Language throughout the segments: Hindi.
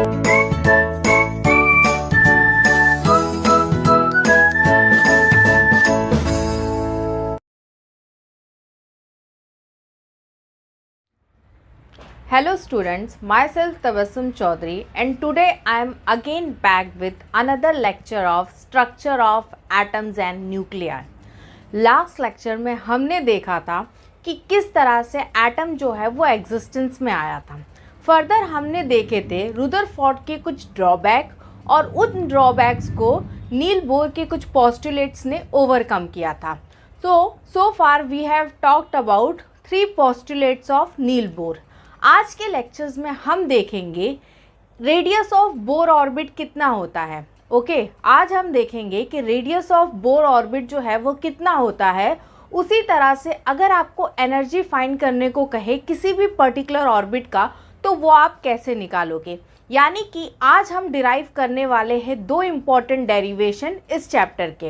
Hello students, myself Tabassum Chaudhary and today I am again back with another lecture of structure of atoms and nuclei. Last lecture में हमने देखा था कि किस तरह से एटम जो है वो एग्जिस्टेंस में आया था. फर्दर हमने देखे थे रुदरफोर्ड के कुछ ड्रॉबैक और उन ड्रॉबैक्स को नील बोर के कुछ पोस्टुलेट्स ने ओवरकम किया था. So far we have talked about 3 postulates of Niels Bohr. आज के लेक्चर्स में हम देखेंगे रेडियस ऑफ बोर ऑर्बिट कितना होता है. ओके, आज हम देखेंगे कि रेडियस ऑफ बोर ऑर्बिट जो है वो कितना होता है. उसी तरह से अगर आपको एनर्जी फाइंड करने को कहे किसी भी पर्टिकुलर ऑर्बिट का तो वो आप कैसे निकालोगे. यानी कि आज हम डिराइव करने वाले हैं 2 इम्पॉर्टेंट डेरिवेशन इस चैप्टर के.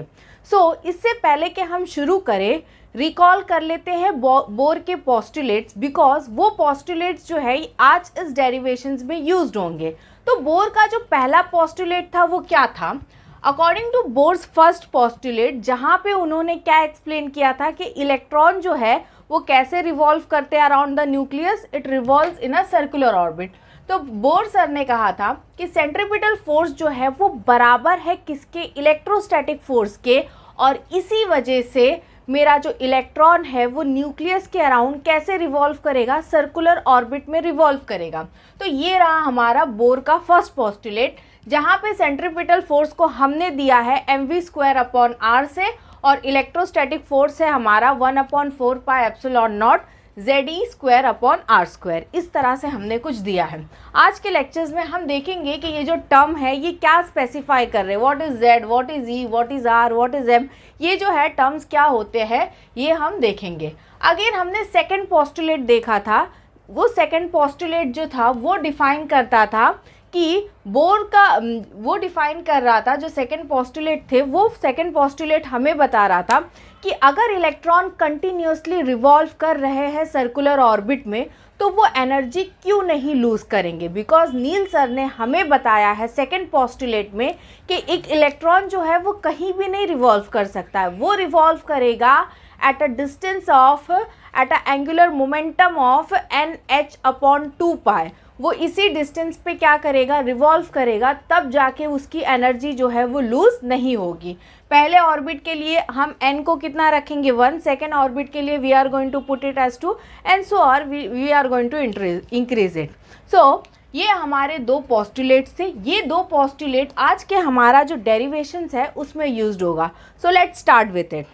इससे पहले कि हम शुरू करें रिकॉल कर लेते हैं बोर के पोस्टुलेट्स, बिकॉज वो पोस्टुलेट्स जो है आज इस डेरिवेशंस में यूज्ड होंगे. तो बोर का जो पहला पोस्टुलेट था वो क्या था. According to Bohr's first postulate, जहाँ पे उन्होंने क्या एक्सप्लेन किया था कि इलेक्ट्रॉन जो है वो कैसे रिवॉल्व करते हैं around the nucleus. It revolves in a circular orbit. तो बोर सर ने कहा था कि सेंट्रीपिटल फोर्स जो है वो बराबर है किसके, इलेक्ट्रोस्टैटिक फोर्स के, और इसी वजह से मेरा जो इलेक्ट्रॉन है वो न्यूक्लियस के अराउंड कैसे रिवॉल्व करेगा, सर्कुलर ऑर्बिट में रिवॉल्व करेगा. तो ये रहा हमारा बोर का फर्स्ट पोस्टुलेट, जहाँ पे सेंट्रीपिटल फोर्स को हमने दिया है mv²/r से और इलेक्ट्रोस्टैटिक फोर्स है हमारा 1/4πε0 Ze²/r². इस तरह से हमने कुछ दिया है. आज के लेक्चर्स में हम देखेंगे कि ये जो टर्म है ये क्या स्पेसिफाई कर रहे हैं. What is Z, what is E, what is R, what is M, ये जो है टर्म्स क्या होते हैं ये हम देखेंगे. अगेन हमने सेकंड पोस्टुलेट देखा था. वो सेकंड पोस्टुलेट जो था वो डिफाइन करता था कि बोर का, वो डिफाइन कर रहा था, जो सेकंड पोस्टुलेट थे वो सेकंड पोस्टुलेट हमें बता रहा था कि अगर इलेक्ट्रॉन कंटिन्यूसली रिवॉल्व कर रहे हैं सर्कुलर ऑर्बिट में तो वो एनर्जी क्यों नहीं लूज़ करेंगे. बिकॉज नील सर ने हमें बताया है सेकंड पोस्टुलेट में कि एक इलेक्ट्रॉन जो है वो कहीं भी नहीं रिवॉल्व कर सकता है. वो रिवॉल्व करेगा at a distance of, at a angular momentum of nh/2π. वो इसी डिस्टेंस पे क्या करेगा, रिवॉल्व करेगा, तब जाके उसकी एनर्जी जो है वो लूज़ नहीं होगी. पहले ऑर्बिट के लिए हम n को कितना रखेंगे 1, सेकेंड ऑर्बिट के लिए we are going to put it as 2 and so are we are going to increase it. So ये हमारे 2 पोस्टुलेट्स थे. ये 2 पोस्टुलेट आज के हमारा जो डेरिवेशंस है उसमें यूज्ड होगा. So let's start with it.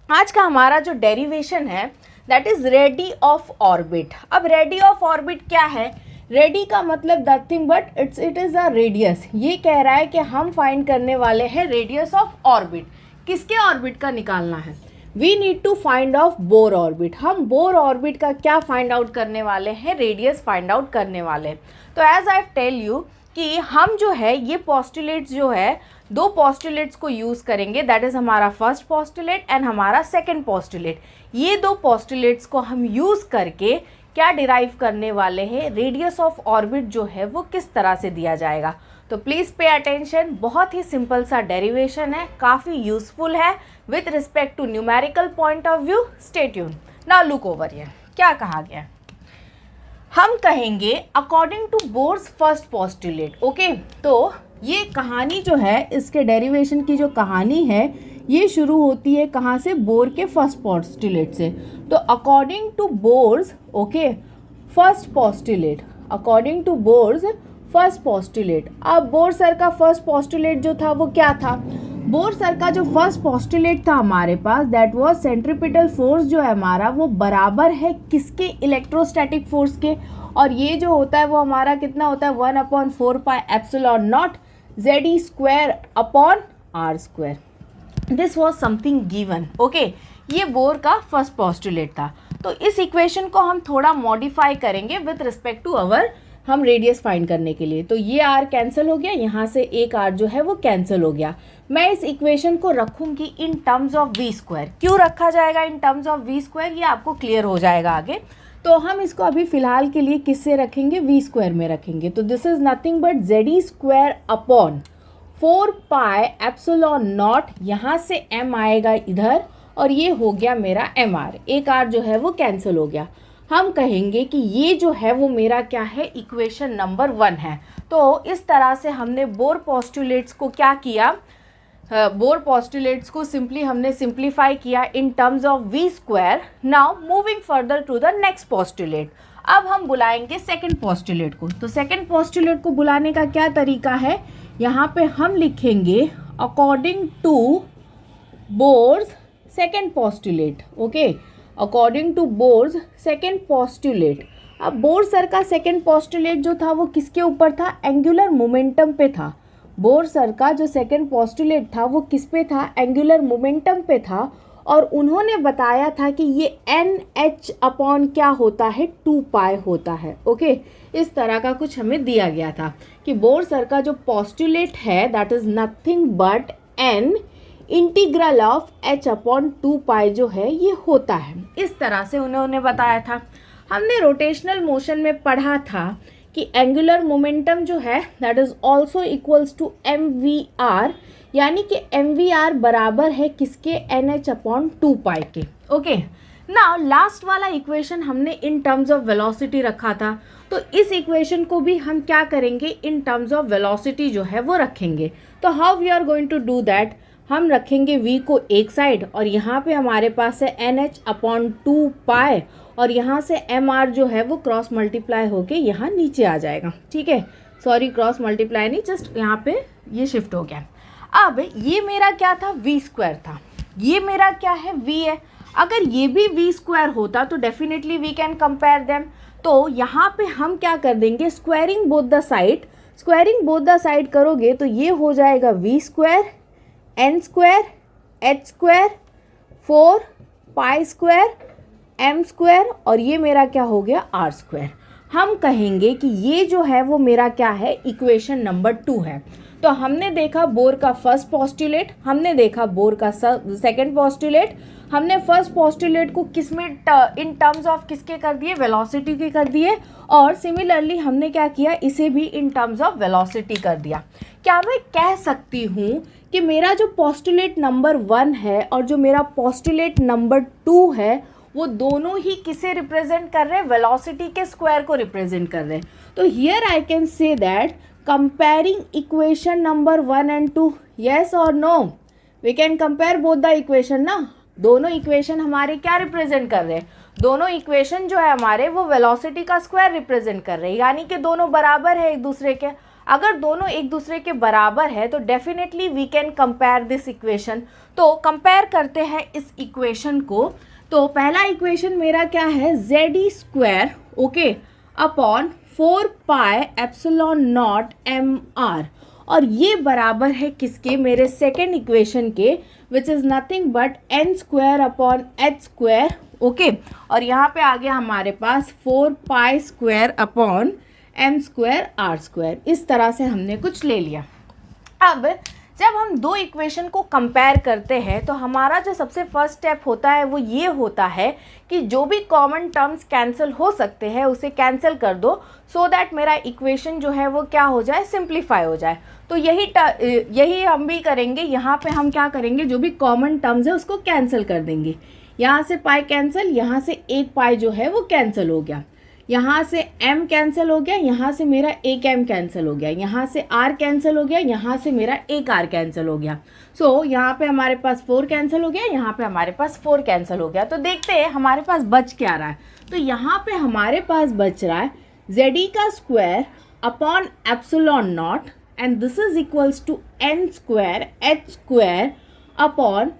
आज का हमारा जो डेरिवेशन है that is ready of orbit. अब रेडी ऑफ ऑर्बिट क्या है. रेडी का मतलब nothing but it is a radius. ये कह रहा है कि हम फाइंड करने वाले हैं रेडियस ऑफ ऑर्बिट. किसके ऑर्बिट का निकालना है. We need to find out Bohr orbit. हम बोर ऑर्बिट का क्या फाइंड आउट करने वाले हैं, रेडियस फाइंड आउट करने वाले हैं. तो एज आई टेल यू कि हम जो है ये पोस्टुलेट्स जो है 2 पोस्टुलेट्स को यूज़ करेंगे. दैट इज़ हमारा फर्स्ट पोस्टुलेट एंड हमारा सेकेंड पोस्टुलेट. ये 2 पोस्टुलेट्स को हम यूज़ करके क्या डिराइव करने वाले हैं, रेडियस ऑफ ऑर्बिट जो है वो किस तरह से दिया जाएगा. तो प्लीज़ पे अटेंशन. बहुत ही सिंपल सा डेरिवेशन है, काफ़ी यूज़फुल है with respect to numerical point of view. Stay tune. Now look over here. क्या कहा गया, हम कहेंगे according to Bohr's first postulate. Okay, तो ये कहानी जो है, इसके डेरिवेशन की जो कहानी है ये शुरू होती है कहाँ से, बोर के फर्स्ट पोस्टुलेट से. तो according to Bohr's, okay, first postulate, according to Bohr's first postulate. अब बोर सर का फर्स्ट पोस्टुलेट जो था वो क्या था. बोर सर का जो फर्स्ट पोस्टुलेट था हमारे पास दैट वाज सेंट्रीपिटल फोर्स जो है हमारा वो बराबर है किसके, इलेक्ट्रोस्टैटिक फोर्स के. और ये जो होता है वो हमारा कितना होता है 1/4πε0 Ze²/r². This was something given. Okay, ये बोर का फर्स्ट पोस्टुलेट था. तो इस इक्वेशन को हम थोड़ा मॉडिफाई करेंगे विथ रिस्पेक्ट टू अवर, हम रेडियस फाइंड करने के लिए. तो ये r कैंसिल हो गया, यहाँ से एक r जो है वो कैंसिल हो गया. मैं इस इक्वेशन को रखूँगी इन टर्म्स ऑफ v². क्यों रखा जाएगा इन टर्म्स ऑफ v², ये आपको क्लियर हो जाएगा आगे. तो हम इसको अभी फ़िलहाल के लिए किससे रखेंगे, वी स्क्वायर में रखेंगे। तो this is nothing but Z E square upon 4 pi epsilon not, यहाँ से m आएगा इधर और ये हो गया मेरा एम आर, एक आर जो है वो कैंसिल हो गया। हम कहेंगे कि ये जो है वो मेरा क्या है, इक्वेशन नंबर 1 है। तो इस तरह से हमने बोर पोस्टुलेट्स को क्या किया, बोर पोस्टुलेट्स को सिंपली हमने सिंप्लीफाई किया in terms of v square. Now moving further to the next postulate. अब हम बुलाएंगे सेकंड पोस्टुलेट को। तो सेकंड पोस्टुलेट को बुलाने का क्या तरीका है, यहाँ पे हम लिखेंगे according to Bohr's second postulate. Okay, according to Bohr's second postulate. अब बोर सर का सेकंड पोस्टुलेट जो था वो किसके ऊपर था, एंगुलर मोमेंटम पे था। बोर सर का जो सेकंड पोस्टुलेट था वो किस पे था, एंगुलर मोमेंटम पे था। और उन्होंने बताया था कि ये एन एच अपॉन क्या होता है, 2 पाई होता है। ओके, इस तरह का कुछ हमें दिया गया था कि बोर सर का जो पोस्टुलेट है that is nothing but an integral of H upon 2 पाई जो है ये होता है। इस तरह से उन्होंने बताया था। हमने रोटेशनल मोशन में पढ़ा था कि एंगुलर मोमेंटम जो है that is also equals to m v r, यानी कि एम वी आर बराबर है किसके, एन एच अपॉन 2 पाई के। ओके, नाउ लास्ट वाला इक्वेशन हमने इन टर्म्स ऑफ वेलोसिटी रखा था। तो इस इक्वेशन को भी हम क्या करेंगे, इन टर्म्स ऑफ वेलोसिटी जो है वो रखेंगे। तो how we are going to do that, हम रखेंगे v को एक साइड और यहाँ पे हमारे पास है एन एच अपॉन 2 पाई और यहाँ से एम आर जो है वो क्रॉस मल्टीप्लाई होके यहाँ नीचे आ जाएगा। ठीक है, सॉरी क्रॉस मल्टीप्लाई नहीं, जस्ट यहाँ पे ये शिफ्ट हो गया। अब ये मेरा क्या था, वी स्क्वायर था, ये मेरा क्या है, v है। अगर ये भी वी स्क्वायर होता तो definitely we can compare them. तो यहाँ पे हम क्या कर देंगे, squaring both the side, squaring both the side करोगे तो ये हो जाएगा v square n square h square 4 pi square m square और ये मेरा क्या हो गया, आर स्क्वायर। हम कहेंगे कि ये जो है वो मेरा क्या है, इक्वेशन नंबर 2 है। तो हमने देखा बोर का फर्स्ट पोस्टुलेट, हमने देखा बोर का सेकंड पोस्टुलेट। हमने फर्स्ट पोस्टुलेट को किस में इन टर्म्स ऑफ किसके कर दिए, वेलोसिटी के कर दिए। और सिमिलरली हमने क्या किया, इसे भी इन टर्म्स ऑफ वेलोसिटी कर दिया। क्या मैं कह सकती हूँ कि मेरा जो पोस्टुलेट नंबर 1 है और जो मेरा पोस्टुलेट नंबर 2 है वो दोनों ही किसे रिप्रेजेंट कर रहे हैं, वेलोसिटी के स्क्वायर को रिप्रेजेंट कर रहे हैं। तो here I can say that comparing equation number 1 and 2, yes और no, we can compare both the equation ना। दोनों इक्वेशन हमारे क्या रिप्रेजेंट कर रहे हैं, दोनों इक्वेशन जो है हमारे वो वेलोसिटी का स्क्वायर रिप्रेजेंट कर रहे हैं, यानी कि दोनों बराबर है एक दूसरे के। अगर दोनों एक दूसरे के बराबर है तो definitely we can compare this equation. तो कंपेयर करते हैं इस इक्वेशन को। तो पहला इक्वेशन मेरा क्या है, जेड ई square okay upon 4 pi epsilon naught m r, और ये बराबर है किसके, मेरे सेकेंड इक्वेशन के, which is nothing but n square upon h square. Okay, और यहाँ पे आ गया हमारे पास 4 pi square upon m square r square. इस तरह से हमने कुछ ले लिया। अब जब हम दो इक्वेशन को कंपेयर करते हैं तो हमारा जो सबसे फर्स्ट स्टेप होता है वो ये होता है कि जो भी कॉमन टर्म्स कैंसिल हो सकते हैं उसे कैंसिल कर दो, सो दैट मेरा इक्वेशन जो है वो क्या हो जाए, सिंप्लीफाई हो जाए। तो यही हम भी करेंगे। यहाँ पे हम क्या करेंगे, जो भी कॉमन टर्म्स है उसको कैंसिल कर देंगे। यहाँ से पाई कैंसिल, यहाँ से एक पाई जो है वो कैंसिल हो गया, यहाँ से m कैंसिल हो गया, यहाँ से मेरा एक m कैंसिल हो गया, यहाँ से r कैंसिल हो गया, यहाँ से मेरा एक r कैंसिल हो गया। सो यहाँ पे हमारे पास 4 कैंसिल हो गया, यहाँ पे हमारे पास 4 कैंसिल हो गया। तो देखते हैं हमारे पास बच क्या रहा है। तो यहाँ पे हमारे पास बच रहा है जेड का square upon epsilon naught and this is equals to n square h square upon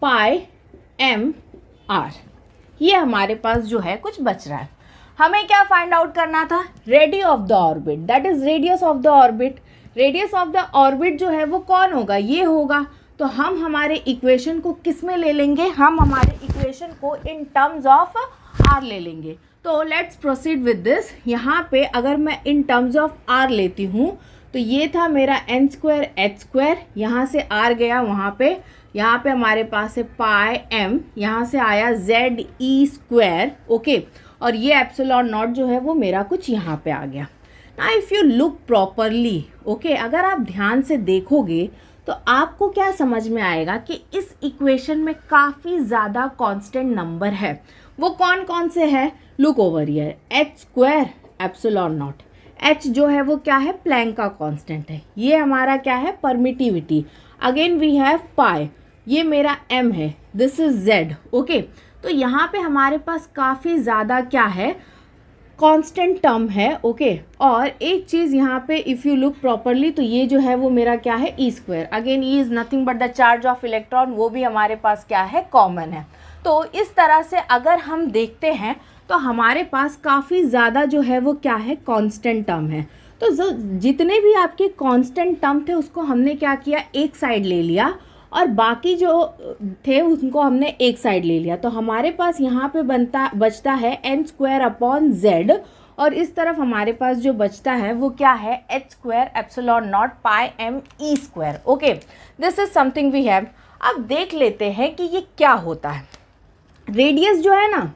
pi m r। ये हमारे पास जो है कुछ बच रहा है। हमें क्या फाइंड आउट करना था, radius of the orbit, that is radius of the orbit. Radius of the orbit जो है वो कौन होगा, ये होगा। तो हम हमारे इक्वेशन को किस में ले लेंगे, हम हमारे इक्वेशन को इन टर्म्स ऑफ आर ले लेंगे। तो लेट्स प्रोसीड विद दिस। यहाँ पे अगर मैं इन टर्म्स ऑफ आर लेती हूँ तो ये था मेरा एन स्क्वायर एच स्क्वायर, यहाँ से आर गया वहाँ पे, यहाँ पे हमारे पास है पाई एम, यहाँ से आया जेड ई स्क्वायर ओके। और ये एप्सिलॉन नॉट जो है वो मेरा कुछ यहाँ पे आ गया। ना if you look properly, okay, अगर आप ध्यान से देखोगे तो आपको क्या समझ में आएगा कि इस इक्वेशन में काफ़ी ज़्यादा कांस्टेंट नंबर है। वो कौन कौन से हैं? Look over here, H square epsilon not. H जो है वो क्या है? प्लैंक का कांस्टेंट है। ये हमारा क्या है? परमिटिविटी। अगेन वी हैव पाई, ये मेरा m है, दिस इज z, ओके। तो यहाँ पे हमारे पास काफ़ी ज़्यादा क्या है? कांस्टेंट टर्म है, ओके। और एक चीज़ यहाँ पे इफ़ यू लुक प्रॉपरली तो ये जो है वो मेरा क्या है? E square. Again E is nothing but the charge of electron, वो भी हमारे पास क्या है? कॉमन है। तो इस तरह से अगर हम देखते हैं तो हमारे पास काफ़ी ज़्यादा जो है वो क्या है? कांस्टेंट टर्म है। तो जितने भी आपके कांस्टेंट टर्म थे उसको हमने क्या किया? एक साइड ले लिया, और बाकी जो थे उनको हमने एक साइड ले लिया। तो हमारे पास यहाँ पे बचता है n स्क्वायर अपॉन z, और इस तरफ हमारे पास जो बचता है वो क्या है? h square epsilon naught pi m e square, okay. This is something we have. अब देख लेते हैं कि ये क्या होता है। रेडियस जो है ना,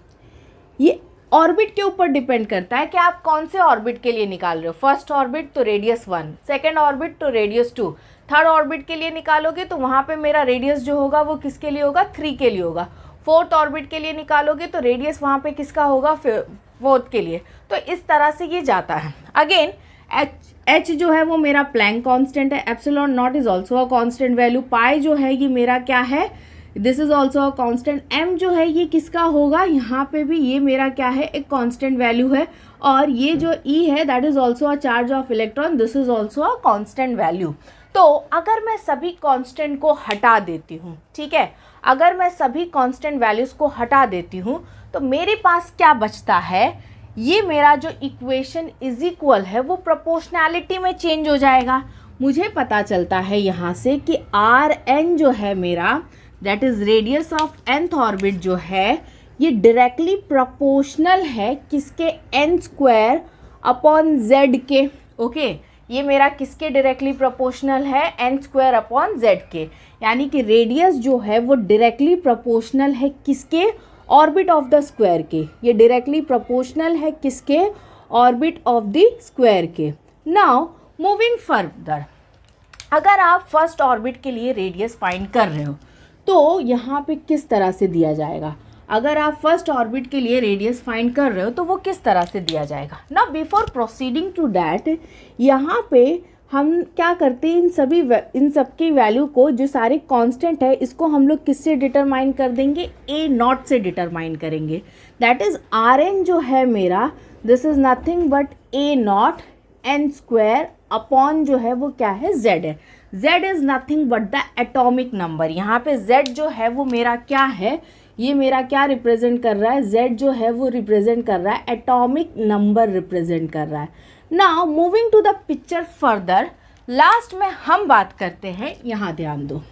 ये ऑर्बिट के ऊपर डिपेंड करता है कि आप कौन से ऑर्बिट के लिए निकाल रहे हो। फर्स्ट ऑर्बिट तो रेडियस 1, सेकेंड ऑर्बिट तो रेडियस 2, थर्ड ऑर्बिट के लिए निकालोगे तो वहाँ पे मेरा रेडियस जो होगा वो किसके लिए होगा? 3 के लिए होगा। फोर्थ ऑर्बिट के लिए निकालोगे तो रेडियस वहाँ पे किसका होगा? फोर्थ के लिए। तो इस तरह से ये जाता है। अगेन एच जो है वो मेरा प्लैंक कांस्टेंट है, epsilon naught is also a constant value, pi जो है ये मेरा क्या है? This is also a constant. m जो है ये किसका होगा? यहाँ पे भी ये मेरा क्या है? एक कांस्टेंट वैल्यू है। और ये जो e है that is also a charge of electron, this is also a constant value. तो अगर मैं सभी कांस्टेंट को हटा देती हूँ, ठीक है, अगर मैं सभी कांस्टेंट वैल्यूज को हटा देती हूँ तो मेरे पास क्या बचता है? ये मेरा जो इक्वेशन इज इक्वल है वो प्रोपोर्शनैलिटी में चेंज हो जाएगा। मुझे पता चलता है यहाँ से कि आर एन जो है मेरा, that is radius of nth orbit जो है, ये डायरेक्टली प्रोपोर्शनल है किसके? n स्क्वायर अपॉन z के, ओके। ये मेरा किसके डायरेक्टली प्रोपोर्शनल है? n स्क्वायर अपॉन z के। यानी कि रेडियस जो है वो डायरेक्टली प्रोपोर्शनल है किसके? ऑर्बिट ऑफ द स्क्वायर के। ये डायरेक्टली प्रोपोर्शनल है किसके? ऑर्बिट ऑफ द स्क्वायर के। नाउ मूविंग फर्दर, अगर आप फर्स्ट ऑर्बिट के लिए रेडियस फाइंड कर रहे हो तो यहाँ पे किस तरह से दिया जाएगा? अगर आप फर्स्ट ऑर्बिट के लिए रेडियस फाइंड कर रहे हो तो वो किस तरह से दिया जाएगा? Now before proceeding to that, यहाँ पे हम क्या करते हैं? इन सब की वैल्यू को, जो सारे कांस्टेंट है, इसको हम लोग किससे डिटरमाइन कर देंगे? a नॉट से डिटरमाइन करेंगे। दैट इज आर एन जो है मेरा, this is nothing but a not n square upon जो है वो क्या है? z है। z is nothing but the atomic number. यहाँ पे z जो है वो मेरा क्या है? ये मेरा क्या रिप्रेजेंट कर रहा है? z जो है वो रिप्रेजेंट कर रहा है एटॉमिक नंबर रिप्रेजेंट कर रहा है। Now moving to the picture further, last में हम बात करते हैं, यहाँ ध्यान दो।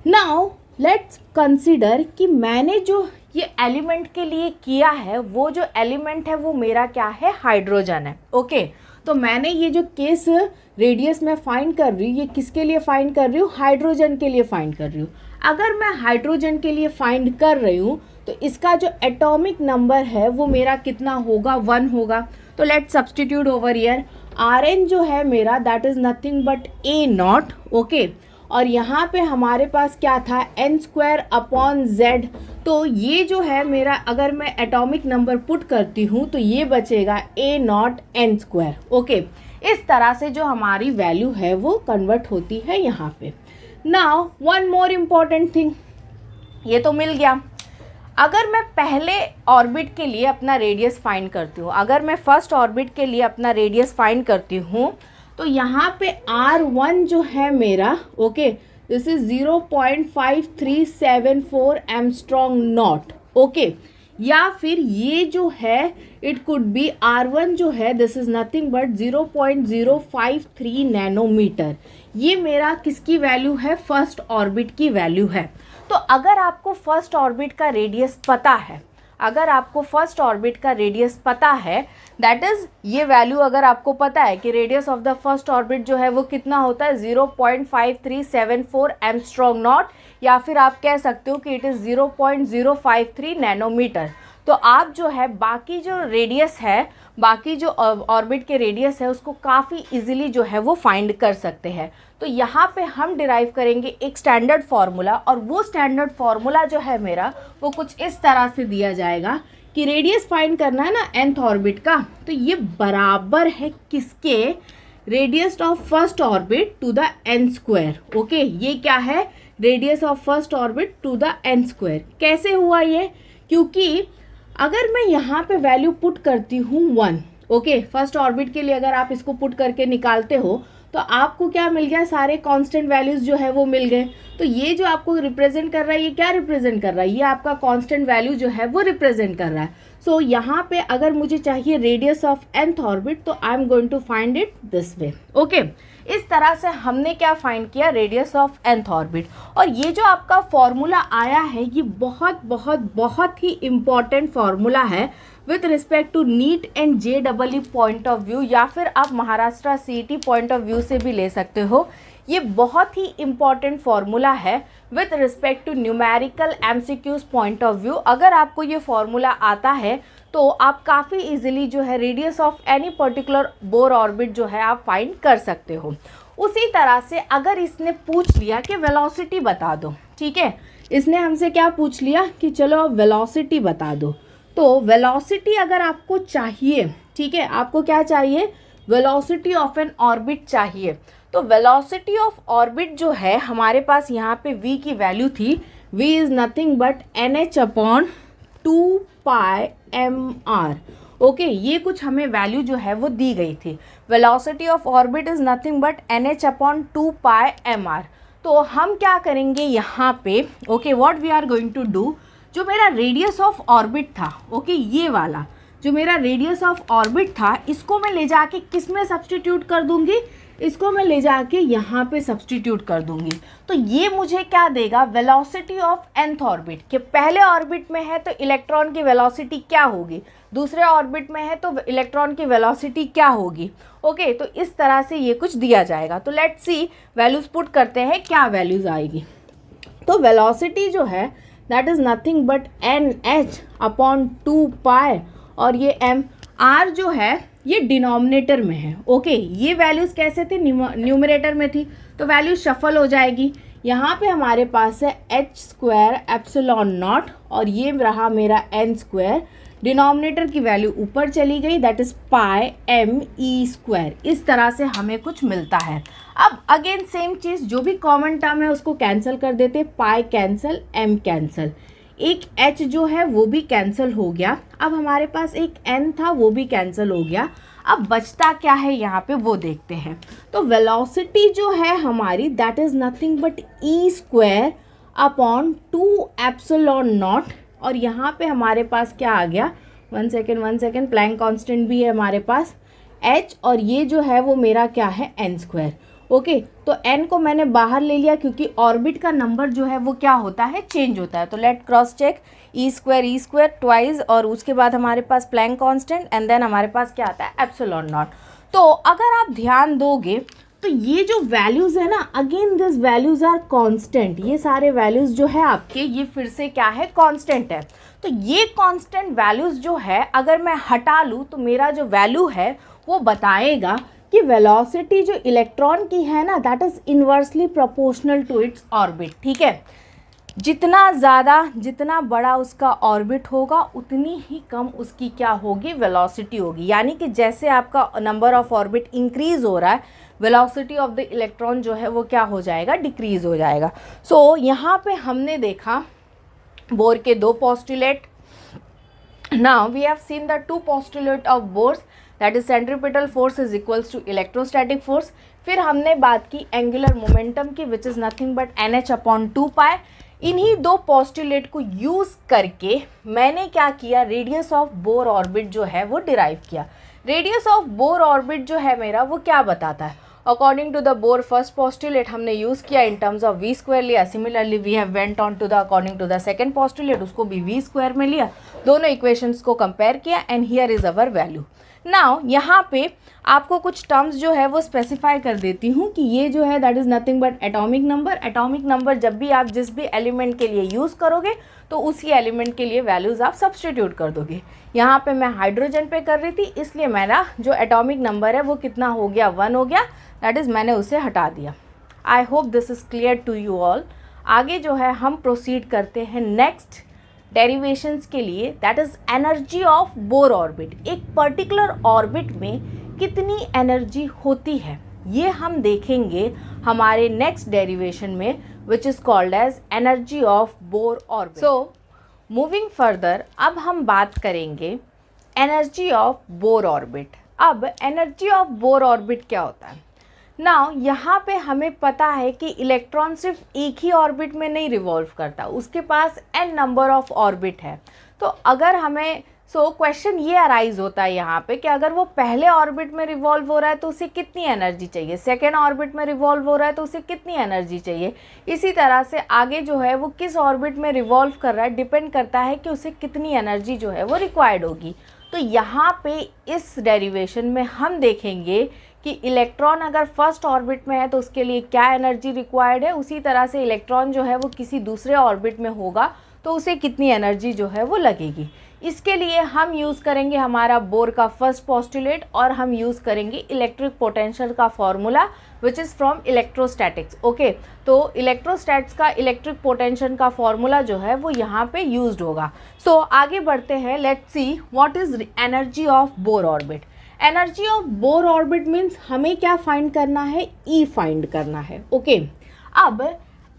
नाउ लेट्स कंसीडर कि मैंने जो ये एलिमेंट के लिए किया है, वो जो एलिमेंट है वो मेरा क्या है? हाइड्रोजन है, ओके। तो मैंने ये जो केस रेडियस में फाइंड कर रही हूँ, ये किसके लिए फाइंड कर रही हूँ? हाइड्रोजन के लिए फाइंड कर रही हूँ। अगर मैं हाइड्रोजन के लिए फाइंड कर रही हूँ तो इसका जो एटॉमिक नंबर है वो मेरा कितना होगा? 1 होगा। तो let's substitute over here, r n जो है मेरा, that is nothing but a naught, okay. और यहाँ पे हमारे पास क्या था? n square upon z। तो ये जो है मेरा, अगर मैं एटॉमिक नंबर पुट करती हूँ तो ये बचेगा a not n square, okay. इस तरह से जो हमारी वैल्यू है वो कन्वर्ट होती है यहाँ पे। Now one more important thing, ये तो मिल गया। अगर मैं पहले ऑर्बिट के लिए अपना रेडियस फाइंड करती हूँ, अगर मैं फर्स्ट ऑर्बिट के लिए अपना रेडियस फाइंड करती हूँ तो यहाँ पे R1 जो है मेरा, okay, this is 0.5374 Armstrong not, okay. या फिर ये जो है इट कुड बी R1 जो है, this is nothing but 0.053 nanometre. ये मेरा किसकी वैल्यू है? फर्स्ट ऑर्बिट की वैल्यू है। तो अगर आपको फर्स्ट ऑर्बिट का रेडियस पता है, अगर आपको फर्स्ट ऑर्बिट का रेडियस पता है, दैट इज़ ये वैल्यू अगर आपको पता है कि radius of the first orbit जो है वो कितना होता है? 0.5374 एमस्ट्रॉन्ग नॉट, या फिर आप कह सकते हो कि इट इज़ 0.053 नैनोमीटर। तो आप जो है बाकी जो रेडियस है, बाकी जो ऑर्बिट के रेडियस है उसको काफ़ी इजीली जो है वो फाइंड कर सकते हैं। तो यहाँ पे हम डिराइव करेंगे एक स्टैंडर्ड फार्मूला, और वो स्टैंडर्ड फार्मूला जो है मेरा वो कुछ इस तरह से दिया जाएगा कि रेडियस फाइंड करना है ना nth ऑर्बिट का, तो ये बराबर है किसके, radius of first orbit to the n square. Okay, ये क्या है, radius of first orbit to the n square. कैसे हुआ ये, क्योंकि अगर मैं यहाँ पे वैल्यू पुट करती हूँ 1, ओके, फर्स्ट ऑर्बिट के लिए अगर आप इसको पुट करके निकालते हो तो आपको क्या मिल गया, सारे कांस्टेंट वैल्यूज जो है वो मिल गए। तो ये जो आपको रिप्रेजेंट कर रहा है, ये क्या रिप्रेजेंट कर रहा है, ये आपका कांस्टेंट वैल्यू जो है वो रिप्रेजेंट कर रहा है। सो यहाँ पे अगर मुझे चाहिए रेडियस ऑफ nth ऑर्बिट, तो I am going to find it this way. Okay, इस तरह से हमने क्या फाइंड किया, रेडियस ऑफ nth ऑर्बिट। और ये जो आपका फॉर्मूला आया है ये बहुत बहुत बहुत ही इम्पॉर्टेंट फॉर्मूला है with respect to NEET and JEE point of view, या फिर आप Maharashtra CET point of view से भी ले सकते हो। ये बहुत ही इम्पॉर्टेंट फार्मूला है with respect to numerical MCQs point of view. अगर आपको ये फार्मूला आता है तो आप काफ़ी इजीली जो है radius of any particular Bohr orbit जो है आप फाइंड कर सकते हो। उसी तरह से अगर इसने पूछ लिया कि वेलोसिटी बता दो, ठीक है, इसने हमसे क्या पूछ लिया कि चलो वेलोसिटी बता दो, तो वेलोसिटी अगर आपको चाहिए, ठीक है, आपको क्या चाहिए, वेलोसिटी ऑफ एन ऑर्बिट चाहिए। तो वेलोसिटी ऑफ ऑर्बिट जो है हमारे पास यहाँ पे v की वैल्यू थी, v is nothing but nh/2πmr। Okay, ये कुछ हमें वैल्यू जो है वो दी गई थी, velocity of orbit is nothing but nh/2πmr। तो हम क्या करेंगे यहाँ पे, okay, what we are going to do, जो मेरा रेडियस ऑफ ऑर्बिट था, ओके, ये वाला जो मेरा रेडियस ऑफ ऑर्बिट था, इसको मैं ले जाके किस में सब्सटीट्यूट कर दूंगी, इसको मैं ले जाके यहाँ पे सब्सटीट्यूट कर दूंगी। तो ये मुझे क्या देगा, वेलोसिटी ऑफ nth ऑर्बिट, कि पहले ऑर्बिट में है तो इलेक्ट्रॉन की वेलोसिटी क्या होगी, दूसरे ऑर्बिट में है तो इलेक्ट्रॉन की वेलोसिटी क्या होगी। ओके, तो इस तरह से ये कुछ दिया जाएगा। तो लेट्स सी, वैल्यूज़ पुट करते हैं, क्या वैल्यूज़ आएगी। तो वेलोसिटी जो है that is nothing but nh/2π, और ये m, r जो है ये डिनोमिनेटर में है। ओके, ये वैल्यूज़ कैसे थे, न्यूमरेटर में थी, तो वैल्यू शफल हो जाएगी। यहाँ पे हमारे पास है h²ε0 और ये रहा मेरा n², डिनोमिनेटर की वैल्यू ऊपर चली गई, दैट इज़ πme²। इस तरह से हमें कुछ मिलता है। अब अगेन सेम चीज़, जो भी कॉमन टर्म है उसको कैंसिल कर देते, पाई कैंसिल, m कैंसिल, एक h जो है वो भी कैंसिल हो गया। अब हमारे पास एक n था वो भी कैंसिल हो गया। अब बचता क्या है यहाँ पे वो देखते हैं। तो वेलोसिटी जो है हमारी that is nothing but e²/2ε0, और यहाँ पे हमारे पास क्या आ गया, वन सेकेंड, प्लैंक कांस्टेंट भी है हमारे पास h, और ये जो है वो मेरा क्या है n²। ओके, तो n को मैंने बाहर ले लिया क्योंकि ऑर्बिट का नंबर जो है वो क्या होता है, चेंज होता है। तो late cross check, e² twice, और उसके बाद हमारे पास प्लैंक कांस्टेंट, एंड देन हमारे पास क्या आता है, ε0। तो अगर आप ध्यान दोगे तो ये जो वैल्यूज़ है ना, again this values are constant, ये सारे वैल्यूज़ जो है आपके ये फिर से क्या है, कांस्टेंट है। तो ये कांस्टेंट वैल्यूज़ जो है अगर मैं हटा लूँ तो मेरा जो वैल्यू है वो बताएगा कि वेलोसिटी जो इलेक्ट्रॉन की है ना that is inversely proportional to its orbit. ठीक है, जितना ज़्यादा, जितना बड़ा उसका ऑर्बिट होगा उतनी ही कम उसकी क्या होगी, वेलोसिटी होगी। यानी कि जैसे आपका नंबर ऑफ ऑर्बिट इंक्रीज़ हो रहा है, वेलोसिटी ऑफ द इलेक्ट्रॉन जो है वो क्या हो जाएगा, डिक्रीज़ हो जाएगा। सो यहाँ पे हमने देखा बोर के दो postulate. Now we have seen the two postulate of Bohr's, that is centripetal force is equals to electrostatic force. फिर हमने बात की एंगुलर मोमेंटम की, विच इज़ नथिंग बट nh/2π। इन्हीं दो पोस्टुलेट को यूज़ करके मैंने क्या किया, रेडियस ऑफ बोर ऑर्बिट जो है वो डिराइव किया। रेडियस ऑफ बोर ऑर्बिट जो है मेरा वो क्या बताता है, according to the Bohr first postulate हमने यूज़ किया इन टर्म्स ऑफ v² लिया। Similarly we have went on to the according to the second postulate, उसको भी v² में लिया, दोनों इक्वेशंस को कंपेयर किया, and here is our value. Now यहाँ पे आपको कुछ टर्म्स जो है वो स्पेसिफाई कर देती हूँ कि ये जो है that is nothing but atomic number. Atomic number जब भी आप जिस भी एलिमेंट के लिए यूज़ करोगे तो उसी एलिमेंट के लिए वैल्यूज़ आप सब्सटीट्यूट कर दोगे। यहाँ पे मैं हाइड्रोजन पे कर रही थी, इसलिए मेरा जो एटॉमिक नंबर है वो कितना हो गया, 1 हो गया, दैट इज़ मैंने उसे हटा दिया। I hope this is clear to you all. आगे जो है हम प्रोसीड करते हैं नेक्स्ट डेरिवेशंस के लिए, that is energy of Bohr orbit. एक पर्टिकुलर ऑर्बिट में कितनी एनर्जी होती है ये हम देखेंगे हमारे नेक्स्ट डेरिवेशन में, which is called as energy of Bohr orbit. So moving further, अब हम बात करेंगे एनर्जी ऑफ बोर ऑर्बिट। अब एनर्जी ऑफ बोर ऑर्बिट क्या होता है? नाउ यहाँ पे हमें पता है कि इलेक्ट्रॉन सिर्फ एक ही ऑर्बिट में नहीं रिवॉल्व करता, उसके पास n नंबर ऑफ ऑर्बिट है। तो अगर हमें क्वेश्चन ये अराइज होता है यहाँ पे कि अगर वो पहले ऑर्बिट में रिवॉल्व हो रहा है तो उसे कितनी एनर्जी चाहिए, सेकेंड ऑर्बिट में रिवॉल्व हो रहा है तो उसे कितनी एनर्जी चाहिए। इसी तरह से आगे जो है वो किस ऑर्बिट में रिवॉल्व कर रहा है डिपेंड करता है कि उसे कितनी एनर्जी जो है वो रिक्वायर्ड होगी। तो यहाँ पे इस डेरिवेशन में हम देखेंगे कि इलेक्ट्रॉन अगर फर्स्ट ऑर्बिट में है तो उसके लिए क्या एनर्जी रिक्वायर्ड है, उसी तरह से इलेक्ट्रॉन जो है वो किसी दूसरे ऑर्बिट में होगा तो उसे कितनी एनर्जी जो है वो लगेगी। इसके लिए हम यूज़ करेंगे हमारा बोर का फर्स्ट पोस्टुलेट और हम यूज़ करेंगे इलेक्ट्रिक पोटेंशियल का formula which is from electrostatics. Okay, तो इलेक्ट्रोस्टैट्स का इलेक्ट्रिक पोटेंशियल का फॉर्मूला जो है वो यहाँ पे यूज्ड होगा। सो आगे बढ़ते हैं, let's see what is energy of Bohr orbit. Energy of Bohr orbit means हमें क्या फाइंड करना है, ई फाइंड करना है। ओके, अब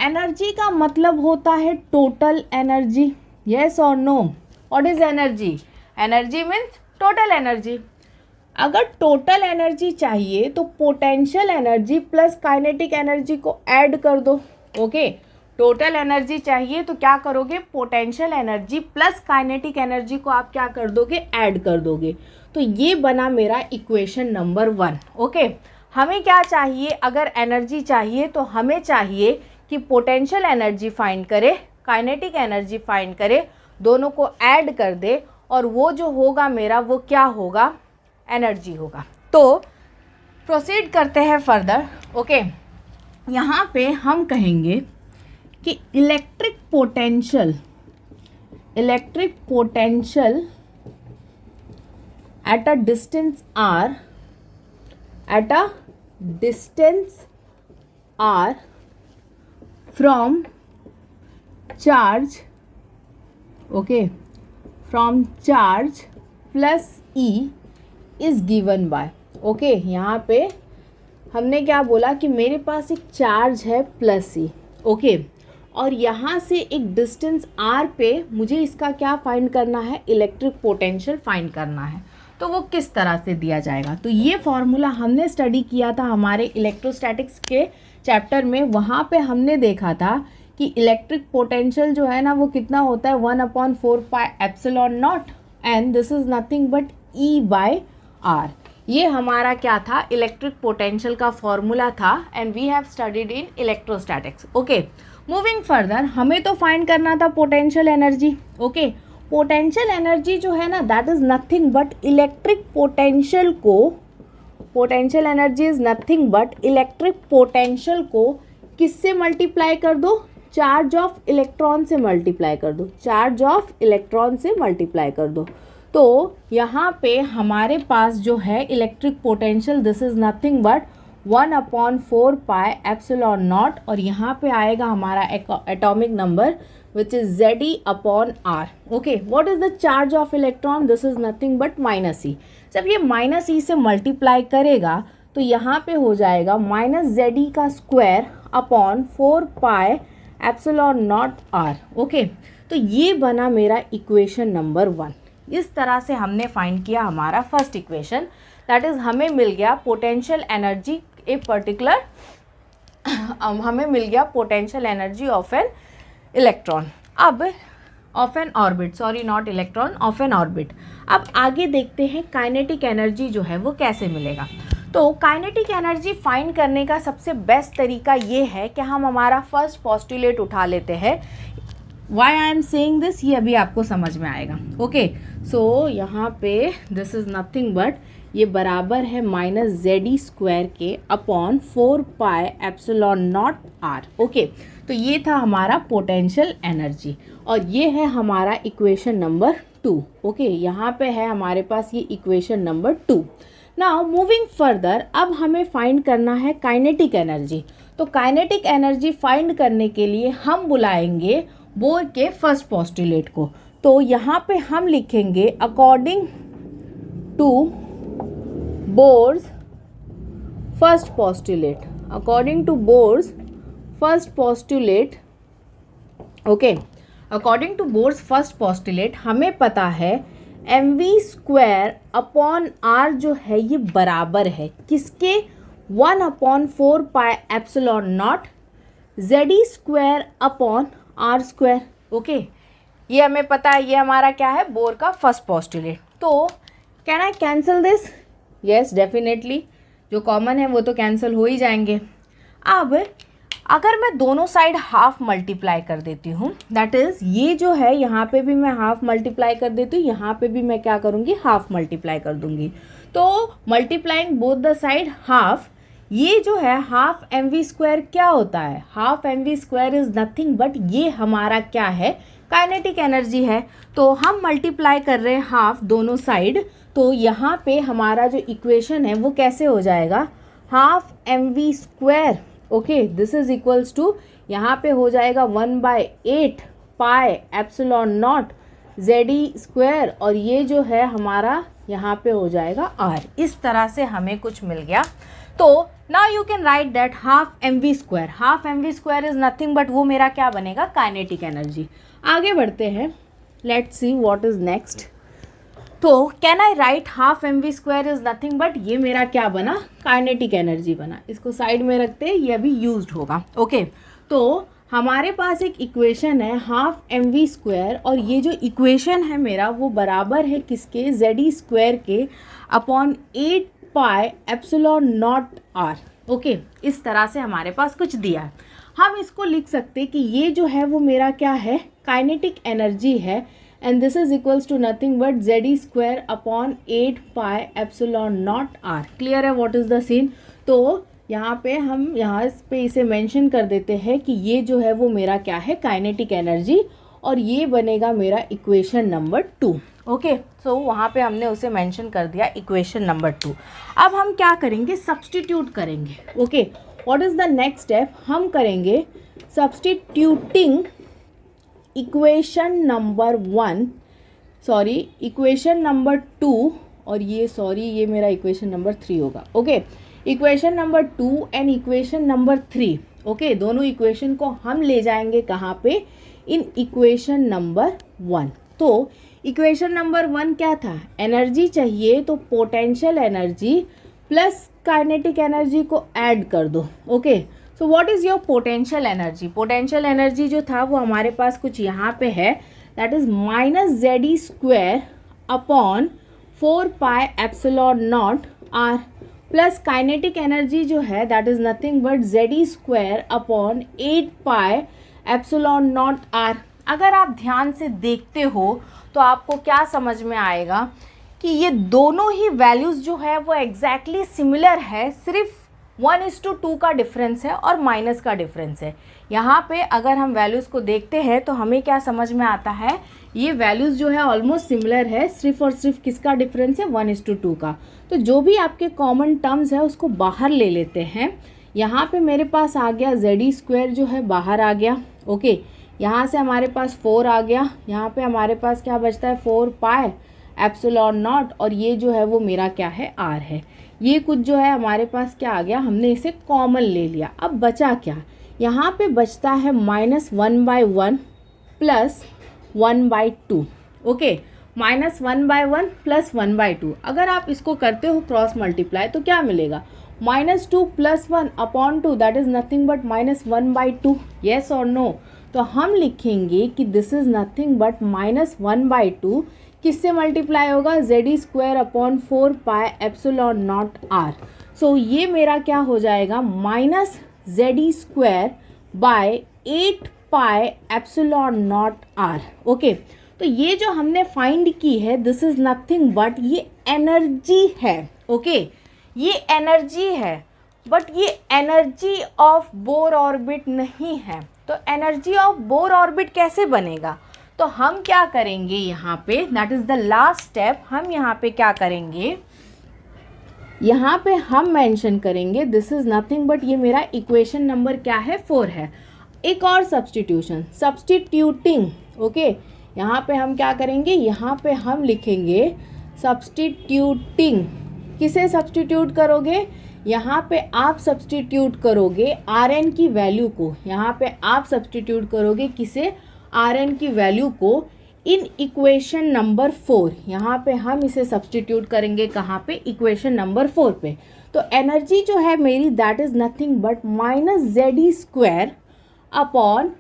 एनर्जी का मतलब होता है टोटल एनर्जी, येस और no. What is energy? Energy means total energy. अगर टोटल एनर्जी चाहिए तो potential energy plus kinetic energy को ऐड कर दो। ओके, टोटल एनर्जी चाहिए तो क्या करोगे, potential energy plus kinetic energy को आप क्या कर दोगे, ऐड कर दोगे। तो ये बना मेरा इक्वेशन नंबर 1। ओके, हमें क्या चाहिए, अगर एनर्जी चाहिए तो हमें चाहिए कि पोटेंशियल एनर्जी फाइंड करे, काइनेटिक एनर्जी फाइंड करे, दोनों को ऐड कर दे और वो जो होगा मेरा वो क्या होगा, एनर्जी होगा। तो प्रोसीड करते हैं फर्दर। ओके, यहाँ पे हम कहेंगे कि electric potential at a distance r from charge, okay, from charge plus E is given by. Okay, यहाँ पे हमने क्या बोला कि मेरे पास एक चार्ज है प्लस E। ओके, और यहाँ से एक डिस्टेंस r पे मुझे इसका क्या फाइंड करना है, इलेक्ट्रिक पोटेंशियल फाइंड करना है। तो वो किस तरह से दिया जाएगा, तो ये फॉर्मूला हमने स्टडी किया था हमारे इलेक्ट्रोस्टैटिक्स के चैप्टर में। वहाँ पे हमने देखा था कि इलेक्ट्रिक पोटेंशियल जो है ना वो कितना होता है, 1/4 pi epsilon naught, and this is nothing but E/r। ये हमारा क्या था, इलेक्ट्रिक पोटेंशियल का फॉर्मूला था, and we have studied in electrostatics. Okay, moving further, हमें तो फाइंड करना था potential energy. Okay, potential energy जो है ना that is nothing but electric potential को, potential energy is nothing but electric potential को किससे मल्टीप्लाई कर दो, चार्ज ऑफ इलेक्ट्रॉन से मल्टीप्लाई कर दो, चार्ज ऑफ इलेक्ट्रॉन से मल्टीप्लाई कर दो। तो यहाँ पे हमारे पास जो है electric potential this is nothing but 1/4 pi epsilon not, और यहाँ पे आएगा हमारा atomic number which is Ze/r. Okay, what is the charge of electron? This is nothing but -e. जब ये -e से मल्टीप्लाई करेगा तो यहाँ पे हो जाएगा -Ze का square upon 4 pi epsilon not r. Okay, तो ये बना मेरा इक्वेशन नंबर 1। इस तरह से हमने फाइंड किया हमारा फर्स्ट इक्वेशन, दैट इज़ हमें मिल गया पोटेंशियल एनर्जी ए पर्टिकुलर, हमें मिल गया potential energy of an electron, अब of an orbit, sorry not electron, of an orbit. अब आगे देखते हैं काइनेटिक एनर्जी जो है वो कैसे मिलेगा। तो काइनेटिक एनर्जी फाइंड करने का सबसे बेस्ट तरीका ये है कि हम हमारा फर्स्ट पोस्टुलेट उठा लेते हैं। Why I am saying this, ये अभी आपको समझ में आएगा। ओके, सो यहाँ पे दिस इज़ नथिंग बट ये बराबर है माइनस जेड ई स्क्वायर के upon 4 pi epsilon naught are. Okay, तो ये था हमारा पोटेंशियल एनर्जी और ये है हमारा इक्वेशन नंबर 2। ओके, यहाँ पे है हमारे पास ये equation number 2। Now moving further, अब हमें फाइंड करना है काइनेटिक एनर्जी। तो काइनेटिक एनर्जी फाइंड करने के लिए हम बुलाएंगे बोर के फर्स्ट पोस्टुलेट को। तो यहाँ पे हम लिखेंगे according to Bohr's first postulate, according to Bohr's first postulate. Okay, according to Bohr's first postulate हमें पता है mv स्क्वायर अपॉन आर जो है ये बराबर है किसके, 1/4 पाई एप्सिलॉन नॉट जेड ई square upon r square. Okay, ये हमें पता है, ये हमारा क्या है, बोर का फर्स्ट पोस्टुलेट। तो can I cancel this? Yes definitely, जो कॉमन है वो तो कैंसिल हो ही जाएंगे। अब अगर मैं दोनों साइड हाफ मल्टीप्लाई कर देती हूँ, दैट इज़ ये जो है यहाँ पे भी मैं हाफ मल्टीप्लाई कर देती हूँ, यहाँ पे भी मैं क्या करूँगी, हाफ मल्टीप्लाई कर दूँगी। तो multiplying both the side half, ये जो है हाफ एम वी स्क्वायर क्या होता है, half M we square is nothing but ये हमारा क्या है, काइनेटिक एनर्जी है। तो हम मल्टीप्लाई कर रहे हैं हाफ दोनों साइड, तो यहाँ पे हमारा जो इक्वेशन है वो कैसे हो जाएगा, half M we square. Okay, this is equals to, यहाँ पे हो जाएगा 1/8 पाई एप्सिलॉन नॉट जेड ई स्क्वायर और ये जो है हमारा यहाँ पे हो जाएगा आर। इस तरह से हमें कुछ मिल गया। तो now you can write that half M we square, half M we square is nothing but वो मेरा क्या बनेगा, काइनेटिक एनर्जी। आगे बढ़ते हैं, let's see what is next. तो can I write half M we square is nothing but ये मेरा क्या बना, काइनेटिक एनर्जी बना। इसको साइड में रखते हैं, ये अभी यूज्ड होगा। ओके, तो हमारे पास एक इक्वेशन है हाफ एम वी स्क्वायर और ये जो इक्वेशन है मेरा वो बराबर है किसके, जेड ई स्क्वायर के upon 8 pi epsilon naught are. Okay, इस तरह से हमारे पास कुछ दिया है। हम इसको लिख सकते हैं कि ये जो है वो मेरा क्या है, काइनेटिक एनर्जी है and this is equals to nothing but Z E square upon 8 pi epsilon naught r. Clear है व्हाट इज द सीन? तो यहाँ पे हम यहाँ पे इसे मेंशन कर देते हैं कि ये जो है वो मेरा क्या है, काइनेटिक एनर्जी, और ये बनेगा मेरा इक्वेशन नंबर 2। ओके, सो वहाँ पे हमने उसे मेंशन कर दिया इक्वेशन नंबर 2। अब हम क्या करेंगे, सब्सटीट्यूट करेंगे। Okay, what is the next step, हम करेंगे substituting equation number 1, sorry equation number 2 और ये मेरा इक्वेशन नंबर 3 होगा। Okay, equation number 2 and equation number 3। Okay, दोनों इक्वेशन को हम ले जाएंगे कहाँ पे, इन इक्वेशन नंबर 1। तो इक्वेशन नंबर 1 क्या था, एनर्जी चाहिए तो potential energy plus kinetic energy को ऐड कर दो। Okay, so what is your potential energy, potential energy जो था वो हमारे पास कुछ यहाँ पे है, that is minus Z E square upon 4 pi epsilon naught r plus kinetic energy जो है that is nothing but Z E square upon 8 pi epsilon naught r. अगर आप ध्यान से देखते हो तो आपको क्या समझ में आएगा कि ये दोनों ही वैल्यूज़ जो है वो एग्जैक्टली सिमिलर है, सिर्फ 1:2 का डिफरेंस है और माइनस का डिफरेंस है। यहाँ पे अगर हम वैल्यूज़ को देखते हैं तो हमें क्या समझ में आता है, ये वैल्यूज़ जो है ऑलमोस्ट सिमिलर है, सिर्फ और सिर्फ किसका डिफरेंस है, 1:2 का। तो जो भी आपके कॉमन टर्म्स है उसको बाहर ले लेते हैं। यहाँ पे मेरे पास आ गया जेड ई स्क्वायर जो है बाहर आ गया। ओके, यहाँ से हमारे पास 4 आ गया, यहाँ पे हमारे पास क्या बचता है, 4 पाई एप्सिलॉन नॉट और ये जो है वो मेरा क्या है, आर है। ये कुछ जो है हमारे पास क्या आ गया, हमने इसे कॉमन ले लिया। अब बचा क्या, यहाँ पे बचता है -1/1 प्लस 1/2। Okay, -1/1 plus 1/2। अगर आप इसको करते हो क्रॉस मल्टीप्लाई तो क्या मिलेगा, -2 + 1 upon 2 that is nothing but -1/2। Yes और नो? तो हम लिखेंगे कि दिस इज़ नथिंग बट -1/2 किससे मल्टीप्लाई होगा, जेड ई square upon 4 pi epsilon naught R. So ये मेरा क्या हो जाएगा, minus Z E square by 8 pi epsilon naught are. Okay, तो ये जो हमने फाइंड की है दिस इज़ नथिंग बट ये एनर्जी है। ओके ये एनर्जी है, बट ये एनर्जी ऑफ बोर ऑर्बिट नहीं है। तो एनर्जी ऑफ बोर ऑर्बिट कैसे बनेगा? तो हम क्या करेंगे यहाँ पे, that is the last step, हम यहाँ पे क्या करेंगे, यहाँ पे हम मेंशन करेंगे दिस इज़ नथिंग बट, ये मेरा इक्वेशन नंबर क्या है 4 है। एक और सब्सटीट्यूशन, सब्सटीट्यूटिंग, ओके यहाँ पे हम क्या करेंगे, यहाँ पे हम लिखेंगे सब्सटीट्यूटिंग। किसे सब्सटीट्यूट करोगे, यहाँ पे आप सब्सटीट्यूट करोगे Rn की वैल्यू को, यहाँ पे आप सब्सटीट्यूट करोगे किसे, Rn की वैल्यू को इन इक्वेशन नंबर 4। यहाँ पे हम इसे सब्सटीट्यूट करेंगे कहाँ पे, इक्वेशन नंबर 4 पे। तो एनर्जी जो है मेरी that is nothing but minus ZE² upon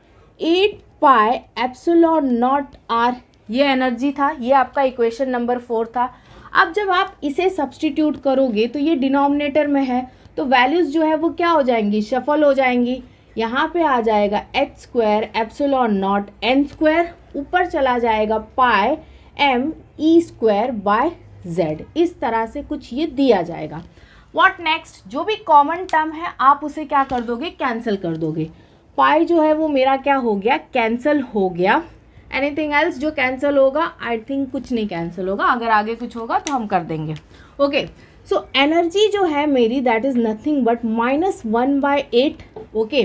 8 pi epsilon not R, ये एनर्जी था, ये आपका इक्वेशन नंबर 4 था। अब जब आप इसे सब्सटीट्यूट करोगे तो ये डिनोमिनेटर में है, तो वैल्यूज़ जो है वो क्या हो जाएंगी, शफल हो जाएंगी। यहाँ पे आ जाएगा h² एप्सिलॉन नॉट n², ऊपर चला जाएगा पाई m E² बाय z। इस तरह से कुछ ये दिया जाएगा। व्हाट नेक्स्ट, जो भी कॉमन टर्म है आप उसे क्या कर दोगे, कैंसिल कर दोगे। पाई जो है वो मेरा क्या हो गया, कैंसिल हो गया। एनीथिंग एल्स जो कैंसिल होगा, आई थिंक कुछ नहीं कैंसिल होगा, अगर आगे कुछ होगा तो हम कर देंगे। ओके सो एनर्जी जो है मेरी that is nothing but -1/8, okay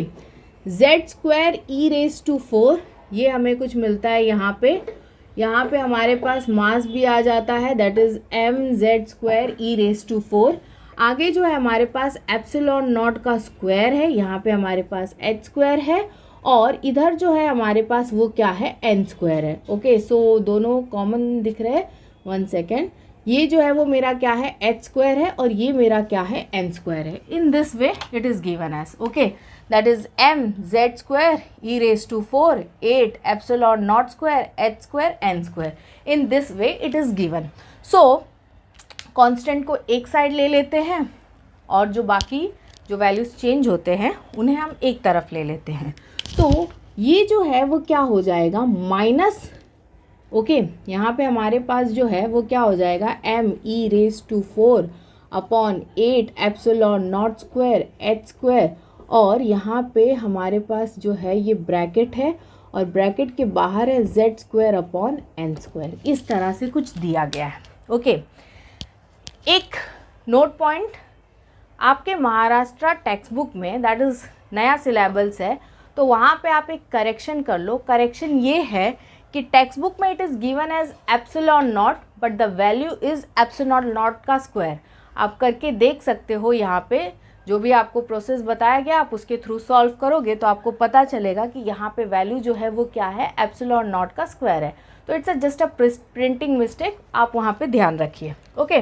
Z² e⁻⁴, ये हमें कुछ मिलता है यहाँ पे हमारे पास मास भी आ जाता है, दैट इज़ mZ² e⁻⁴। आगे जो है हमारे पास एप्सिलॉन नॉट का स्क्वायर है, यहाँ पे हमारे पास h² है, और इधर जो है हमारे पास वो क्या है, n² है। ओके सो दोनों कॉमन दिख रहे हैं, 1 सेकेंड, ये जो है वो मेरा क्या है, h² है, और ये मेरा क्या है, n² है। In this way it is given as, okay that is mZ² e⁻⁴ 8 epsilon naught square h² n², in this way it is given. So constant को एक साइड ले लेते हैं और जो बाकी जो वैल्यूज़ चेंज होते हैं उन्हें हम एक तरफ ले लेते हैं। तो ये जो है वो क्या हो जाएगा, माइनस, ओके यहाँ पे हमारे पास जो है वो क्या हो जाएगा, m⁻⁴ upon 8 epsilon naught square h², और यहाँ पे हमारे पास जो है ये ब्रैकेट है और ब्रैकेट के बाहर है Z² अपॉन n²। इस तरह से कुछ दिया गया है। ओके एक नोट पॉइंट, आपके महाराष्ट्र टेक्स्ट बुक में दैट इज़ नया सिलेबस है, तो वहाँ पे आप एक करेक्शन कर लो। करेक्शन ये है कि टेक्स्ट बुक में it is given as epsilon naught but the value is epsilon naught का स्क्वायर। आप करके देख सकते हो, यहाँ पे जो भी आपको प्रोसेस बताया गया आप उसके थ्रू सॉल्व करोगे तो आपको पता चलेगा कि यहाँ पे वैल्यू जो है वो क्या है, एप्सिलॉन नॉट का स्क्वायर है। तो it's just a printing mistake, आप वहाँ पे ध्यान रखिए। ओके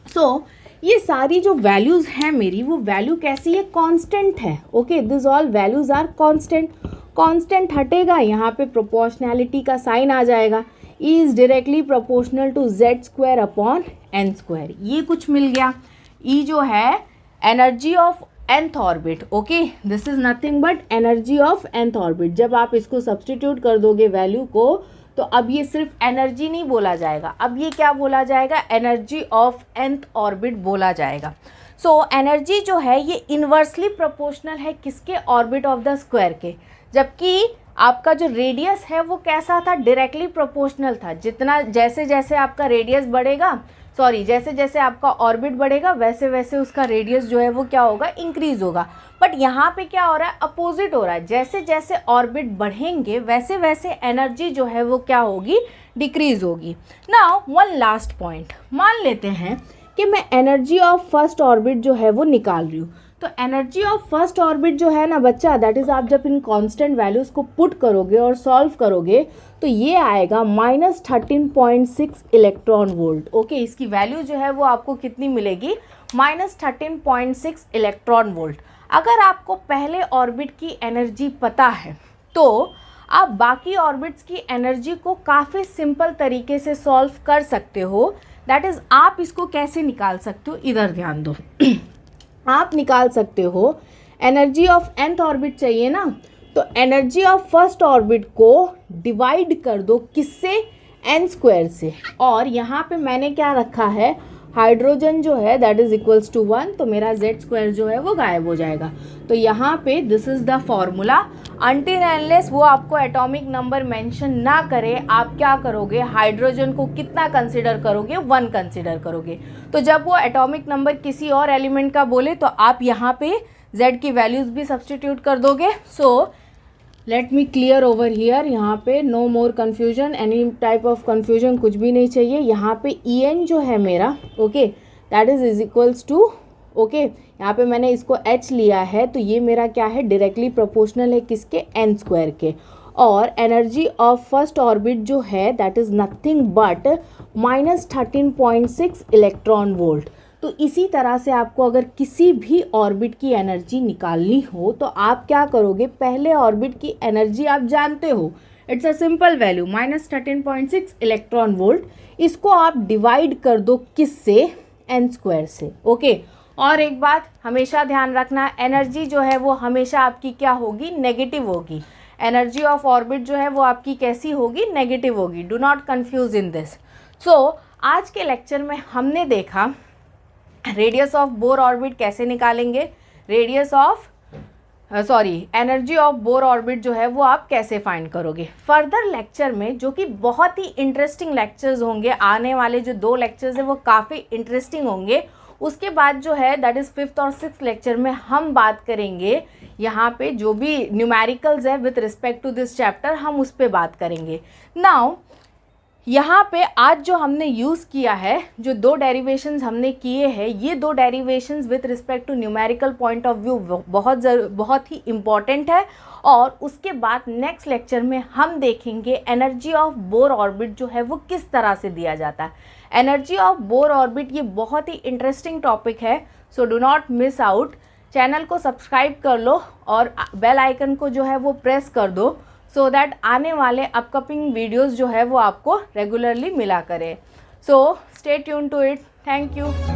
सो ये सारी जो वैल्यूज़ हैं मेरी, वो वैल्यू कैसी है, कांस्टेंट है। Okay this all values are constant. Constant हटेगा, यहाँ पे प्रोपोर्शनैलिटी का साइन आ जाएगा, E is directly proportional to Z² upon n²। ये कुछ मिल गया। ई जो है energy of nth orbit, okay this is nothing but energy of nth orbit. जब आप इसको सब्सटीट्यूट कर दोगे वैल्यू को, तो अब ये सिर्फ एनर्जी नहीं बोला जाएगा, अब ये क्या बोला जाएगा, एनर्जी ऑफ nth ऑर्बिट बोला जाएगा। सो एनर्जी जो है ये इन्वर्सली प्रोपोर्शनल है किसके, ऑर्बिट ऑफ द स्क्वायर के, जबकि आपका जो रेडियस है वो कैसा था, डायरेक्टली प्रोपोर्शनल था। जितना जैसे जैसे आपका रेडियस बढ़ेगा, जैसे जैसे आपका ऑर्बिट बढ़ेगा वैसे वैसे उसका रेडियस जो है वो क्या होगा, इंक्रीज होगा। बट यहाँ पे क्या हो रहा है, अपोजिट हो रहा है। जैसे जैसे ऑर्बिट बढ़ेंगे वैसे वैसे एनर्जी जो है वो क्या होगी, डिक्रीज होगी। नाउ वन लास्ट पॉइंट, मान लेते हैं कि मैं एनर्जी ऑफ फर्स्ट ऑर्बिट जो है वो निकाल रही हूँ। तो एनर्जी ऑफ फर्स्ट ऑर्बिट जो है ना बच्चा, दैट इज़ आप जब इन कांस्टेंट वैल्यूज़ को पुट करोगे और सॉल्व करोगे तो ये आएगा -13.6 इलेक्ट्रॉन वोल्ट। ओके इसकी वैल्यू जो है वो आपको कितनी मिलेगी, -13.6 इलेक्ट्रॉन वोल्ट। अगर आपको पहले ऑर्बिट की एनर्जी पता है तो आप बाकी ऑर्बिट्स की एनर्जी को काफ़ी सिंपल तरीके से सॉल्व कर सकते हो। दैट इज़ आप इसको कैसे निकाल सकते हो, इधर ध्यान दो आप निकाल सकते हो, एनर्जी ऑफ nth ऑर्बिट चाहिए ना, तो एनर्जी ऑफ फर्स्ट ऑर्बिट को डिवाइड कर दो किससे, n² से, और यहाँ पे मैंने क्या रखा है, हाइड्रोजन जो है दैट इज इक्वल्स टू 1, तो मेरा z स्क्वायर जो है वो गायब हो जाएगा। तो यहाँ पे this is the formula. Until endless वो आपको एटॉमिक नंबर मेंशन ना करे, आप क्या करोगे, हाइड्रोजन को कितना कंसिडर करोगे, 1 कंसिडर करोगे। तो जब वो एटॉमिक नंबर किसी और एलिमेंट का बोले तो आप यहाँ पे z की वैल्यूज़ भी सब्सटीट्यूट कर दोगे। So let me clear over here, यहाँ पे no more confusion, any type of confusion कुछ भी नहीं चाहिए। यहाँ पे En जो है मेरा, okay, that is equals to, okay, यहाँ पे मैंने इसको h लिया है, तो ये मेरा क्या है, डायरेक्टली प्रोपोर्शनल है किसके, n स्क्वायर के। और एनर्जी ऑफ फर्स्ट ऑर्बिट जो है that is nothing but -13.6 electron volt. तो इसी तरह से आपको अगर किसी भी ऑर्बिट की एनर्जी निकालनी हो तो आप क्या करोगे, पहले ऑर्बिट की एनर्जी आप जानते हो, it's a simple value -13.6 electron volt. इसको आप डिवाइड कर दो किससे, n स्क्वायर से, ओके। और एक बात हमेशा ध्यान रखना, एनर्जी जो है वो हमेशा आपकी क्या होगी, नेगेटिव होगी। एनर्जी ऑफ ऑर्बिट जो है वो आपकी कैसी होगी, नेगेटिव होगी। Do not confuse in this. So आज के लेक्चर में हमने देखा रेडियस ऑफ बोर ऑर्बिट कैसे निकालेंगे, radius of energy of Bohr orbit जो है वो आप कैसे फाइंड करोगे। फर्दर लेक्चर में जो कि बहुत ही इंटरेस्टिंग लेक्चर्स होंगे, आने वाले जो 2 लेक्चर्स हैं वो काफ़ी इंटरेस्टिंग होंगे। उसके बाद जो है दैट इज़ 5th और 6th लेक्चर में हम बात करेंगे, यहाँ पे जो भी न्यूमेरिकल्स है with respect to this chapter हम उस पर बात करेंगे। नाउ यहाँ पे आज जो हमने यूज़ किया है, जो 2 डेरिवेशंस हमने किए हैं, ये 2 derivations with respect to numerical point of view बहुत ही इम्पॉर्टेंट है। और उसके बाद नेक्स्ट लेक्चर में हम देखेंगे एनर्जी ऑफ बोर ऑर्बिट जो है वो किस तरह से दिया जाता है। एनर्जी ऑफ बोर ऑर्बिट ये बहुत ही इंटरेस्टिंग टॉपिक है, so do not miss out. Channel को सब्सक्राइब कर लो और बेल आइकन को जो है वो प्रेस कर दो, सो दैट आने वाले अपकमिंग वीडियोस जो है वो आपको रेगुलरली मिला करे। So stay tune to it. Thank you.